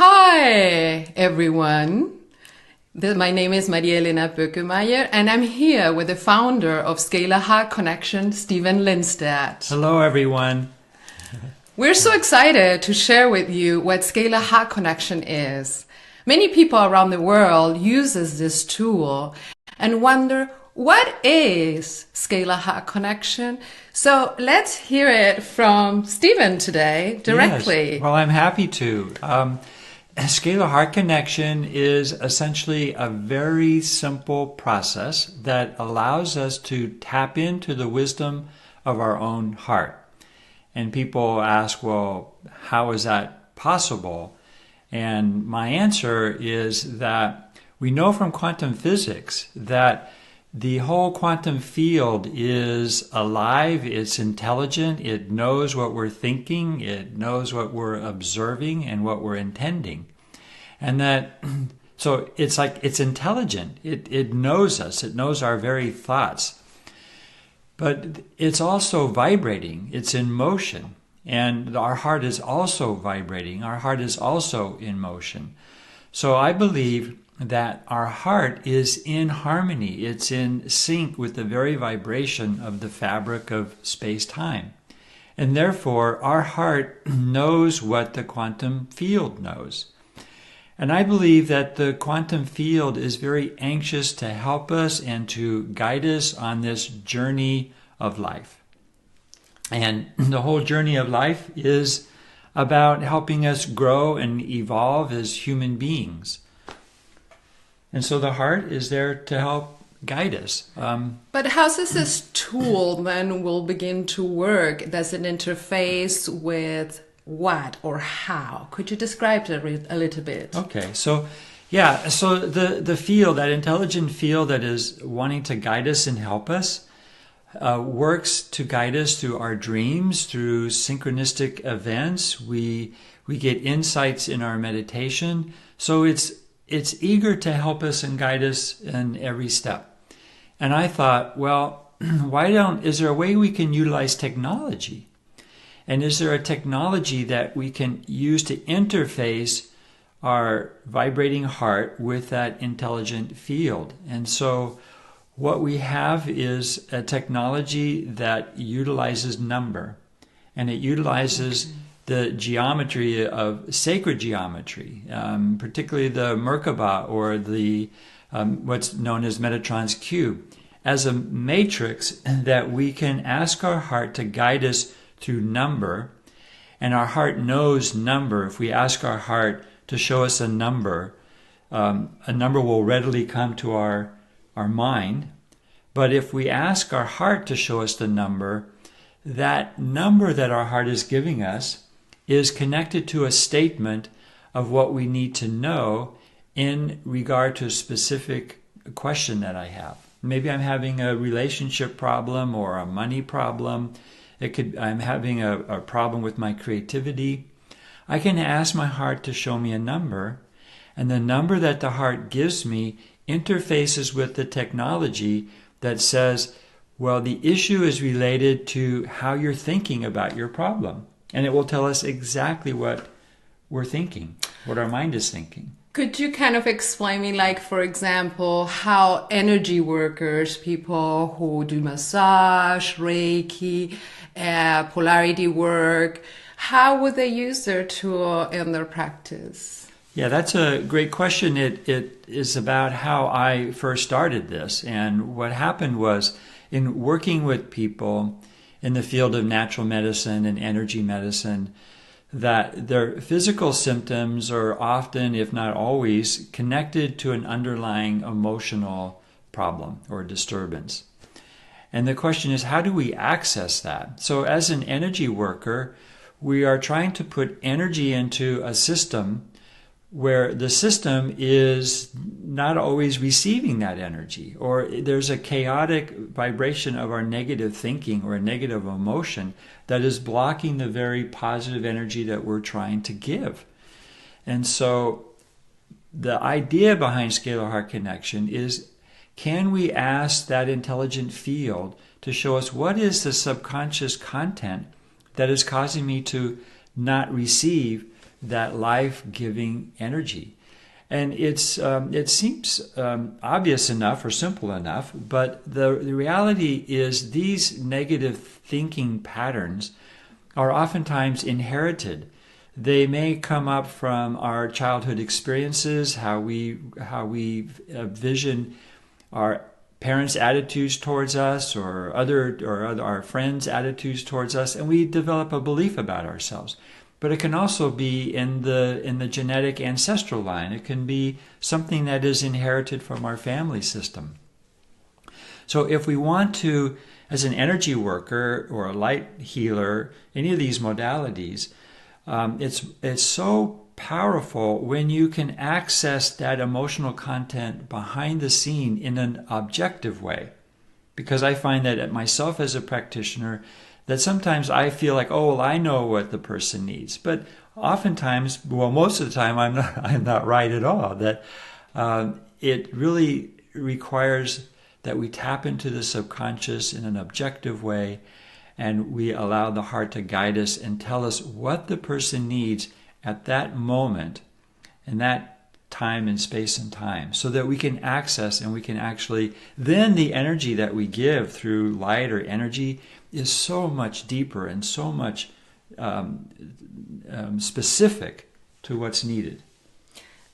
Hi, everyone. My name is Elena Boekemeyer, and I'm here with the founder of Scalar Heart Connection, Linsteadt. Hello, everyone. We're so excited to share with you what Scalar Heart Connection is. Many people around the world uses this tool and wonder, what is Scalar Heart Connection? So let's hear it from Stephen today directly. Yes. Well, I'm happy to. Scalar Heart Connection is essentially a very simple process that allows us to tap into the wisdom of our own heart. And people ask, well, how is that possible? And my answer is that we know from quantum physics that the whole quantum field is alive, it's intelligent, it knows what we're thinking, it knows what we're observing and what we're intending. And that, so it's like it's intelligent, it knows us, it knows our very thoughts. But it's also vibrating, it's in motion. And our heart is also vibrating, our heart is also in motion. So I believe that our heart is in harmony, it's in sync with the very vibration of the fabric of space-time. And therefore, our heart knows what the quantum field knows. And I believe that the quantum field is very anxious to help us and to guide us on this journey of life. And the whole journey of life is about helping us grow and evolve as human beings. And so the heart is there to help guide us. But how does this tool then will begin to work? Does it interface with what or how? Could you describe it a little bit? Okay, so the field, that intelligent field that is wanting to guide us and help us, works to guide us through our dreams, through synchronistic events. We get insights in our meditation. So it's eager to help us and guide us in every step. And I thought, well, is there a way we can utilize technology? And is there a technology that we can use to interface our vibrating heart with that intelligent field? And so what we have is a technology that utilizes number, and it utilizes the geometry of sacred geometry, particularly the Merkaba or the what's known as Metatron's cube, as a matrix that we can ask our heart to guide us through number, and our heart knows number. If we ask our heart to show us a number will readily come to our mind. But if we ask our heart to show us the number, that number that our heart is giving us is connected to a statement of what we need to know in regard to a specific question that I have. Maybe I'm having a relationship problem or a money problem. I'm having a problem with my creativity. I can ask my heart to show me a number, and the number that the heart gives me interfaces with the technology that says, well, the issue is related to how you're thinking about your problem. And it will tell us exactly what we're thinking, what our mind is thinking. Could you kind of explain me, like, for example, how energy workers, people who do massage, Reiki, polarity work, how would they use their tool in their practice? Yeah, that's a great question. It is about how I first started this. And what happened was, in working with people in the field of natural medicine and energy medicine, that their physical symptoms are often, if not always, connected to an underlying emotional problem or disturbance. And the question is, how do we access that? So as an energy worker, we are trying to put energy into a system where the system is not always receiving that energy, or there's a chaotic vibration of our negative thinking or a negative emotion that is blocking the very positive energy that we're trying to give. And so the idea behind Scalar Heart Connection is, can we ask that intelligent field to show us what is the subconscious content that is causing me to not receive that life-giving energy. And it seems obvious enough or simple enough, but the reality is these negative thinking patterns are oftentimes inherited. They may come up from our childhood experiences, how we vision our parents' attitudes towards us, or our friends' attitudes towards us, and we develop a belief about ourselves. But it can also be in the genetic ancestral line. It can be something that is inherited from our family system. So if we want to, as an energy worker or a light healer, any of these modalities, it's so powerful when you can access that emotional content behind the scene in an objective way. Because I find that myself as a practitioner, that sometimes I feel like, oh, well, I know what the person needs. But oftentimes, well, most of the time, I'm not right at all. That it really requires that we tap into the subconscious in an objective way, and we allow the heart to guide us and tell us what the person needs at that moment, in that time and space and time, so that we can access and we can actually, then the energy that we give through light or energy is so much deeper and so much specific to what's needed.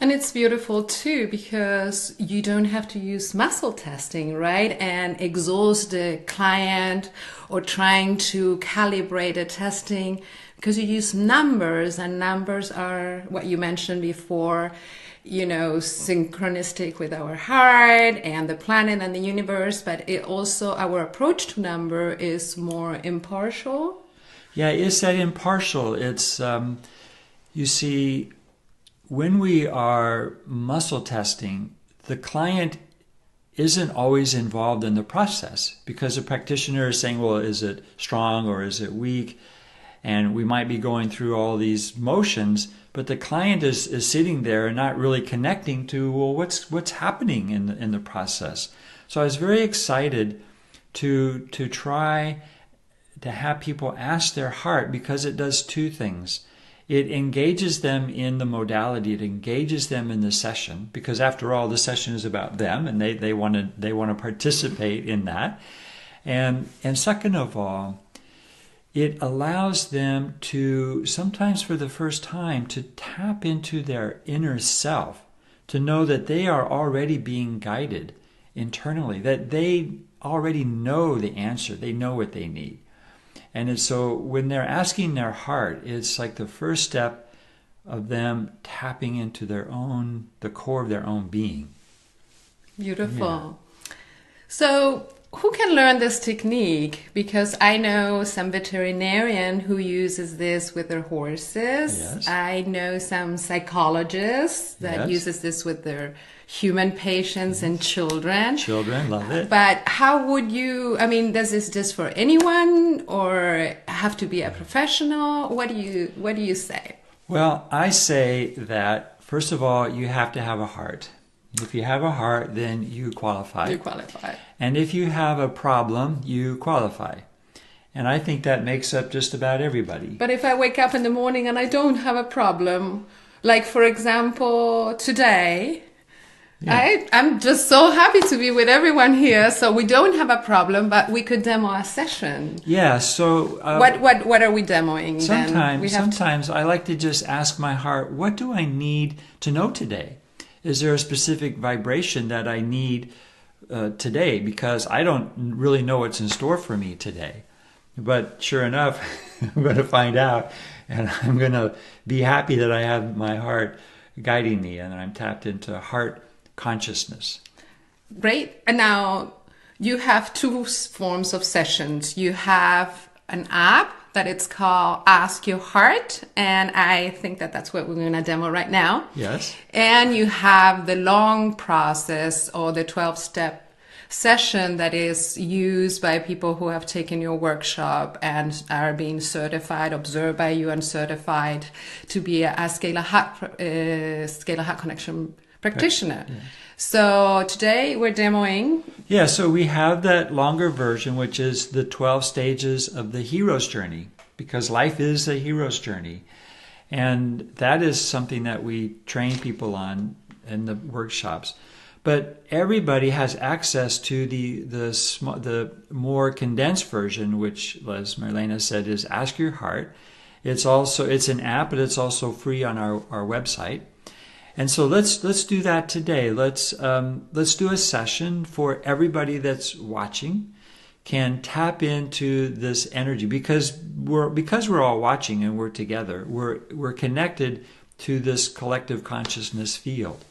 And it's beautiful too, because you don't have to use muscle testing, right? And exhaust the client or trying to calibrate the testing, because you use numbers, and numbers are what you mentioned before, synchronistic with our heart and the planet and the universe, but it also, our approach to number is more impartial. Yeah, it's that impartial. It's, you see, when we are muscle testing, the client isn't always involved in the process, because the practitioner is saying, well, is it strong or is it weak? And we might be going through all these motions, but the client is sitting there and not really connecting to, well, what's happening in the process. So I was very excited to try to have people ask their heart, because it does two things. It engages them in the modality. It engages them in the session, because after all, the session is about them, and they want to participate in that. And second of all, it allows them to, sometimes for the first time, to tap into their inner self, to know that they are already being guided internally, that they already know the answer, they know what they need. And so when they're asking their heart, it's like the first step of them tapping into the core of their own being. Beautiful. Yeah. So who can learn this technique? Because I know some veterinarian who uses this with their horses. Yes. I know some psychologists that uses this with their human patients and children. Children, love it. But how would you, does this just for anyone, or have to be a professional? What do you say? Well, I say that, first of all, you have to have a heart. If you have a heart, then you qualify. You qualify. And if you have a problem, you qualify. And I think that makes up just about everybody. But if I wake up in the morning and I don't have a problem, like for example, today, yeah. I'm just so happy to be with everyone here. So we don't have a problem, but we could demo a session. Yeah. So what are we demoing? Sometimes I like to just ask my heart, what do I need to know today? Is there a specific vibration that I need today? Because I don't really know what's in store for me today. But sure enough, I'm going to find out, and I'm going to be happy that I have my heart guiding me, and I'm tapped into heart consciousness. Great. And now you have two forms of sessions. You have an app that it's called Ask Your Heart, and I think that's what we're going to demo right now. Yes. And you have the long process, or the 12-step session, that is used by people who have taken your workshop and are being certified, observed by you and certified to be a Scalar Heart Connection practitioner. Yeah. So today we're demoing. Yeah, so we have that longer version, which is the 12 stages of the hero's journey, because life is a hero's journey. And that is something that we train people on in the workshops. But everybody has access to the more condensed version, which, as Elena said, is Ask Your Heart. It's an app, but it's also free on our website. And so let's do that today. Let's do a session for everybody that's watching can tap into this energy because we're all watching and we're together. We're connected to this collective consciousness field.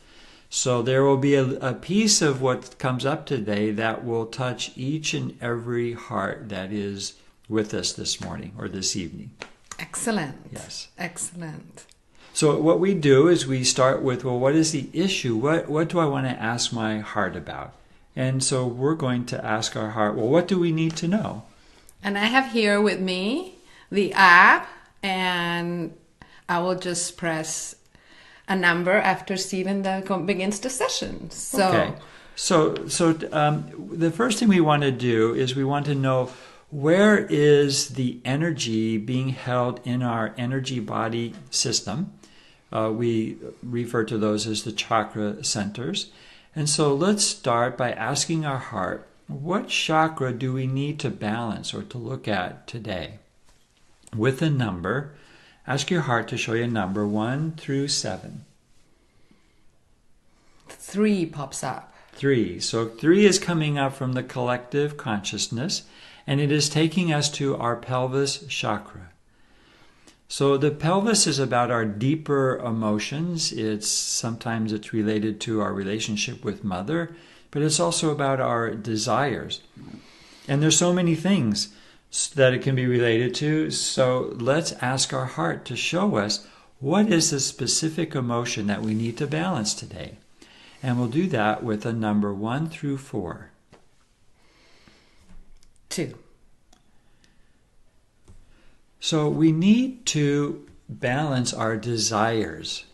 So there will be a piece of what comes up today that will touch each and every heart that is with us this morning or this evening. Excellent. Yes. Excellent. So what we do is we start with, well, what is the issue? What do I want to ask my heart about? And so we're going to ask our heart, well, what do we need to know? And I have here with me the app, and I will just press a number after Stephen begins the session. Okay. So the first thing we want to do is we want to know, where is the energy being held in our energy body system? We refer to those as the chakra centers. And so let's start by asking our heart, what chakra do we need to balance or to look at today? With a number, ask your heart to show you a number 1 through 7. 3 pops up. 3. So 3 is coming up from the collective consciousness, and it is taking us to our pelvis chakra. So the pelvis is about our deeper emotions. Sometimes it's related to our relationship with mother, but it's also about our desires. And there's so many things that it can be related to. So let's ask our heart to show us, what is the specific emotion that we need to balance today? And we'll do that with a number 1 through 4. 2. So we need to balance our desires.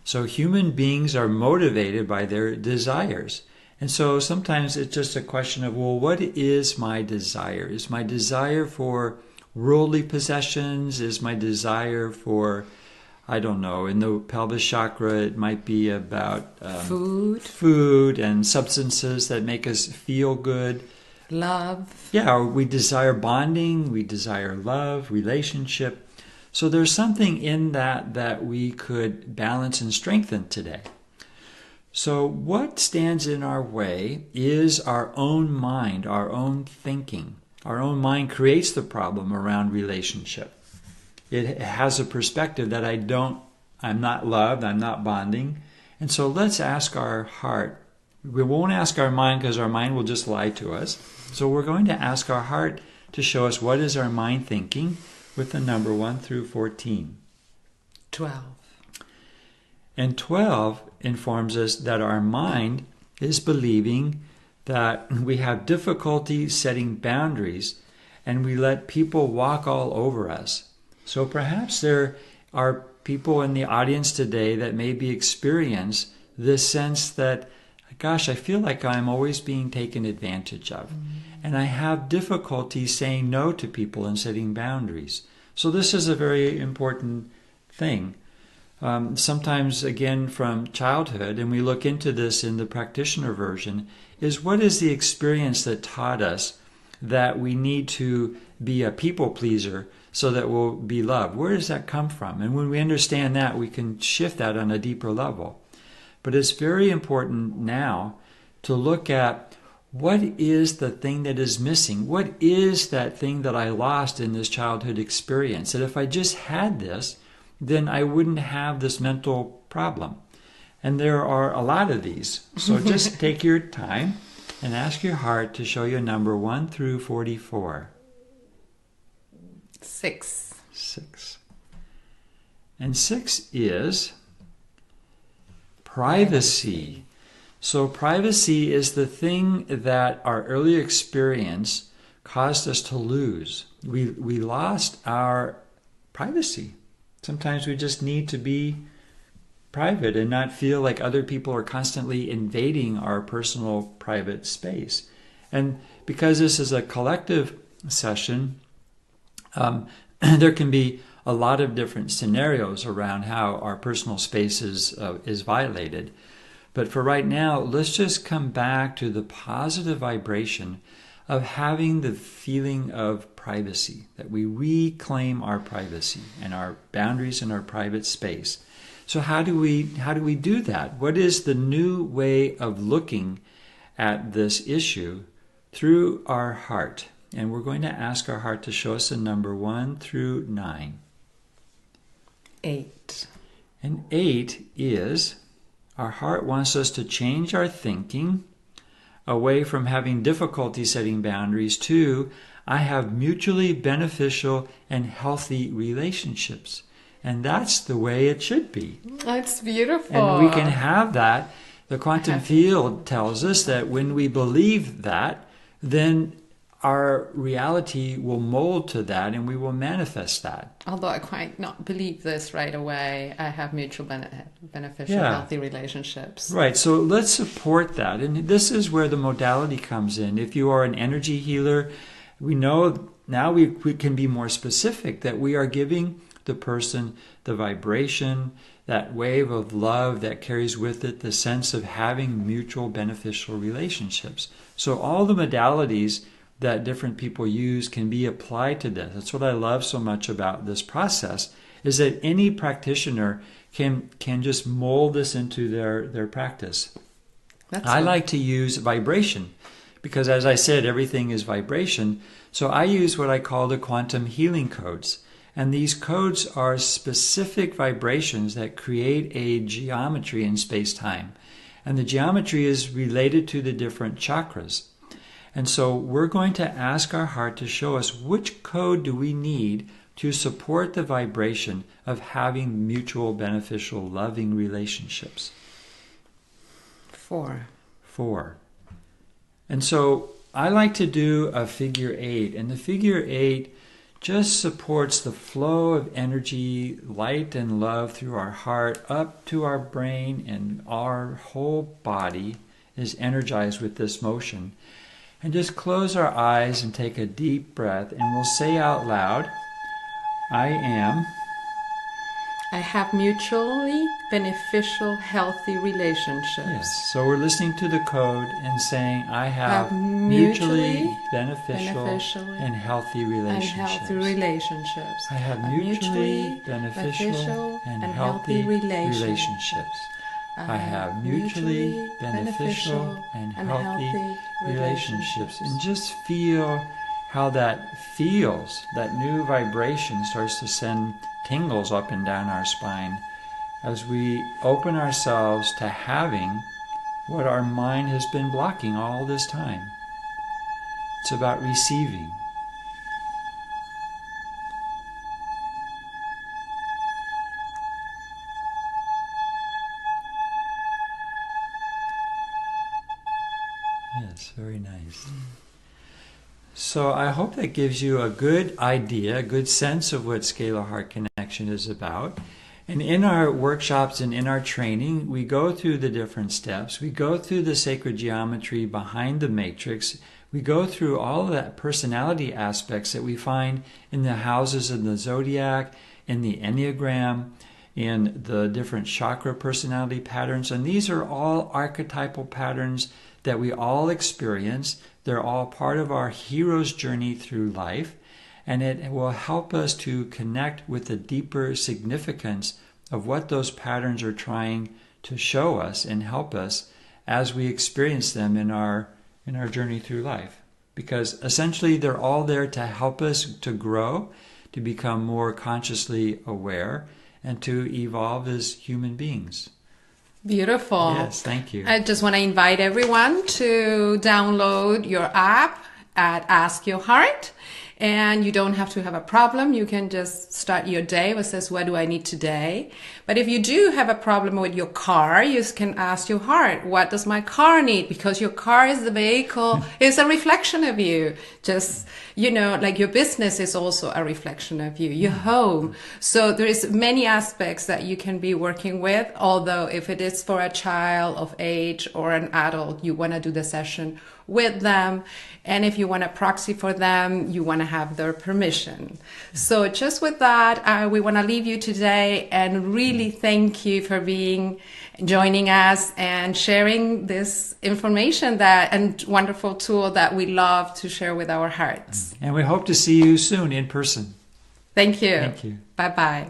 So human beings are motivated by their desires. And so sometimes it's just a question of, well, what is my desire? Is my desire for worldly possessions? Is my desire for, I don't know, in the pelvis chakra, it might be about food and substances that make us feel good. Love. Yeah, we desire bonding, we desire love, relationship. So there's something in that we could balance and strengthen today. So what stands in our way is our own mind, our own thinking. Our own mind creates the problem around relationship. It has a perspective that I'm not loved, I'm not bonding. And so let's ask our heart. We won't ask our mind because our mind will just lie to us. So we're going to ask our heart to show us, what is our mind thinking, with the number 1 through 14. 12. And 12 informs us that our mind is believing that we have difficulty setting boundaries and we let people walk all over us. So perhaps there are people in the audience today that maybe experience this sense that, gosh, I feel like I'm always being taken advantage of. And I have difficulty saying no to people and setting boundaries. So this is a very important thing. Sometimes, again, from childhood, and we look into this in the practitioner version, is what is the experience that taught us that we need to be a people pleaser so that we'll be loved? Where does that come from? And when we understand that, we can shift that on a deeper level. But it's very important now to look at, what is the thing that is missing? What is that thing that I lost in this childhood experience? That if I just had this, then I wouldn't have this mental problem. And there are a lot of these. So just take your time and ask your heart to show you number 1 through 44. 6. 6. And 6 is privacy. So privacy is the thing that our early experience caused us to lose. We lost our privacy. Sometimes we just need to be private and not feel like other people are constantly invading our personal private space. And because this is a collective session, there can be a lot of different scenarios around how our personal space is violated. But for right now, let's just come back to the positive vibration of having the feeling of privacy, that we reclaim our privacy and our boundaries in our private space. So how do we do that? What is the new way of looking at this issue through our heart? And we're going to ask our heart to show us a number 1 through 9. 8. And 8 is our heart wants us to change our thinking away from having difficulty setting boundaries to I have mutually beneficial and healthy relationships. And that's the way it should be. That's beautiful. And we can have that. The quantum field tells us that when we believe that, then our reality will mold to that and we will manifest that. Although I quite not believe this right away, I have mutual beneficial, healthy relationships. Right, so let's support that. And this is where the modality comes in. If you are an energy healer, we know now we can be more specific that we are giving the person the vibration, that wave of love that carries with it the sense of having mutual beneficial relationships. So all the modalities that different people use can be applied to this. That's what I love so much about this process, is that any practitioner can just mold this into their practice. I like to use vibration because, as I said, everything is vibration. So I use what I call the quantum healing codes. And these codes are specific vibrations that create a geometry in space-time. And the geometry is related to the different chakras. And so we're going to ask our heart to show us which code do we need to support the vibration of having mutual beneficial loving relationships. 4. And so I like to do a figure 8. And the figure 8 just supports the flow of energy, light and love through our heart up to our brain, and our whole body is energized with this motion. And just close our eyes and take a deep breath, and we'll say out loud, I have mutually beneficial, healthy relationships. Yes, so we're listening to the code and saying, I have mutually beneficial and healthy relationships. I have mutually beneficial and healthy relationships. I have mutually beneficial and healthy relationships. And just feel how that feels. That new vibration starts to send tingles up and down our spine as we open ourselves to having what our mind has been blocking all this time. It's about receiving. Yes, very nice. So I hope that gives you a good idea, a good sense of what Scalar Heart Connection is about. And in our workshops and in our training, we go through the different steps. We go through the sacred geometry behind the matrix. We go through all of that personality aspects that we find in the houses of the zodiac, in the Enneagram, in the different chakra personality patterns. And these are all archetypal patterns that we all experience. They're all part of our hero's journey through life, and it will help us to connect with the deeper significance of what those patterns are trying to show us and help us as we experience them in our journey through life. Because essentially they're all there to help us to grow, to become more consciously aware, and to evolve as human beings. Beautiful. Yes, thank you. I just want to invite everyone to download your app at Ask Your Heart. And you don't have to have a problem. You can just start your day with says, what do I need today? But if you do have a problem with your car, you can ask your heart, what does my car need? Because your car is the vehicle, is a reflection of you. Just, like your business is also a reflection of you, your home. So there is many aspects that you can be working with. Although if it is for a child of age or an adult, you want to do the session with them. And if you want a proxy for them, you want to have their permission. So just with that, we want to leave you today and really thank you for joining us and sharing this information and wonderful tool that we love to share with our hearts. And we hope to see you soon in person. Thank you. Thank you. Bye-bye.